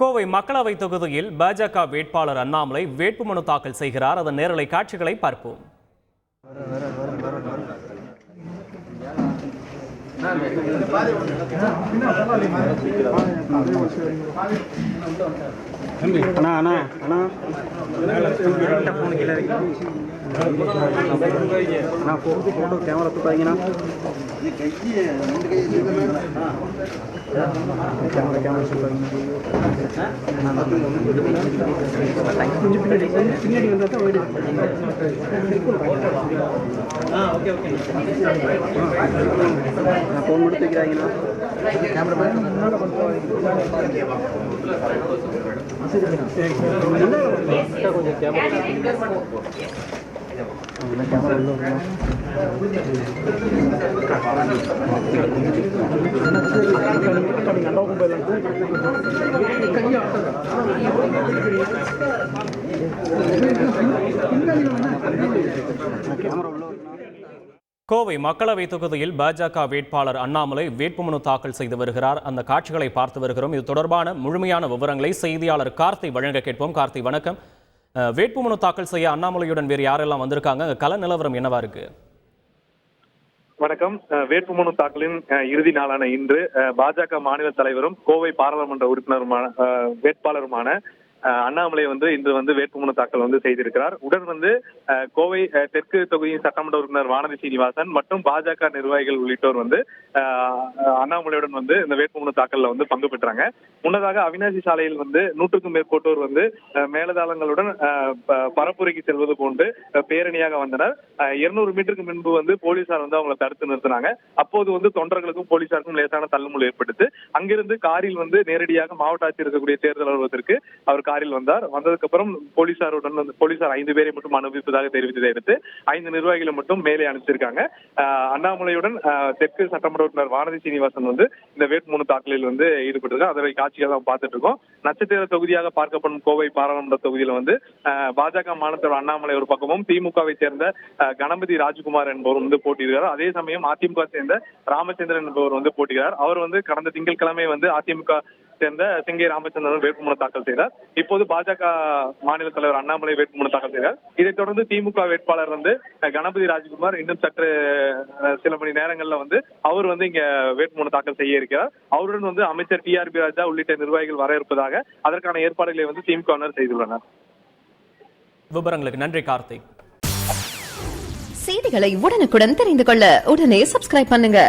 கோவை மக்களவை தொகுதியில் பாஜக வேட்பாளர் அண்ணாமலை வேட்புமனு தாக்கல் செய்கிறார். அதன் நேரலை காட்சிகளை பார்ப்போம். फोटो कैमरा तो पाएंगे ना फोन मुड़ते गिराएंगे ना कैमरा கோவை மக்களவை தொகுதியில் பாஜக வேட்பாளர் அண்ணாமலை வேட்புமனு தாக்கல் செய்து வருகிறார். அந்த காட்சிகளை பார்த்து வருகிறோம். இது தொடர்பான முழுமையான விவரங்களை செய்தியாளர் கார்த்தி வழங்க கேட்போம். கார்த்தி, வணக்கம். வேட்புமனு தாக்கல் செய்ய அண்ணாமலையுடன் வேறு யாரெல்லாம் வந்திருக்காங்க? கள நிலவரம் என்னவா இருக்கு? வணக்கம். வேட்புமனு தாக்கலின் இறுதி நாளான இன்று பாஜக மாநில தலைவரும் கோவை பாராளுமன்ற உறுப்பினருமான வேட்பாளருமான அண்ணாமலை இன்று வேட்புமனு தாக்கல் செய்திருக்கிறார். உடன் கோவை தெற்கு தொகுதியின் சட்டமன்ற உறுப்பினர் வானதி சீனிவாசன் மற்றும் பாஜக நிர்வாகிகள் உள்ளிட்டோர் அண்ணாமலையுடன் இந்த வேட்புமனு தாக்கல்ல பங்கு பெற்றாங்க. முன்னதாக அவினாசி சாலையில் 100க்கும் மேற்பட்டோர் மேலதாளங்களுடன் பரப்புரைக்கு செல்வது போன்று பேரணியாக வந்தனர். 200 மீட்டருக்கு முன்பு போலீசார் அவங்களை தடுத்து நிறுத்தினாங்க. அப்போது தொண்டர்களுக்கும் போலீசாருக்கும் லேசான தள்ளுமுள் ஏற்படுத்து அங்கிருந்து காரில் நேரடியாக மாவட்ட ஆட்சியர் இருக்கக்கூடிய தேர்தல் அலுவலகத்திற்கு அவர் காரில் வந்தார். வந்ததுக்கு அப்புறம் போலீசார் 5 பேரை மட்டும் அனுமதிப்பதாக தெரிவித்ததை அடுத்து 5 நிர்வாகிகளை மட்டும் மேலே அனுப்பிச்சிருக்காங்க. அண்ணாமலையுடன் தெற்கு சட்டமன்ற உறுப்பினர் வானதி சீனிவாசன் இந்த வேட்புமனு தாக்கலில் ஈடுபட்டிருக்காங்க. அதனை காட்சிகள் தான் பார்த்துட்டு இருக்கோம். நட்சத்திர தொகுதியாக பார்க்கப்படும் கோவை பாராளுமன்ற தொகுதியில பாஜக மாநில அண்ணாமலை ஒரு பக்கமும் திமுகவை சேர்ந்த கணபதி ராஜ்குமார் என்பவர் போட்டியிடுகிறார். அதே சமயம் அதிமுக சேர்ந்த ராமச்சந்திரன் என்பவர் போட்டியிடுகிறார். அவர் கடந்த திங்கட்கிழமை அதிமுக சேர்ந்த சிங்கை ராமச்சந்திரன் வேட்புமனு தாக்கல் செய்தார். இப்போது பாஜக மாநில தலைவர் அண்ணாமலை வேட்புமனு தாக்கல் செய்தார். இதைத் தொடர்ந்து திமுக வேட்பாளர் கணபதி ராஜ்குமார் இன்னும் சற்று சில மணி நேரங்கள்ல அவர் இங்க வேட்புமனு தாக்கல் செய்ய இருக்கிறார். அவருடன் அமைச்சர் TRB ராஜா உள்ளிட்ட நிர்வாகிகள் வர இருப்பதாக அதற்கான ஏற்பாடுகளை திமுகவினர் செய்துள்ளனர். விவரங்களுக்கு நன்றி கார்த்திக். செய்திகளை உடனுக்குடன் தெரிந்து கொள்ள உடனே சப்ஸ்கிரைப் பண்ணுங்க.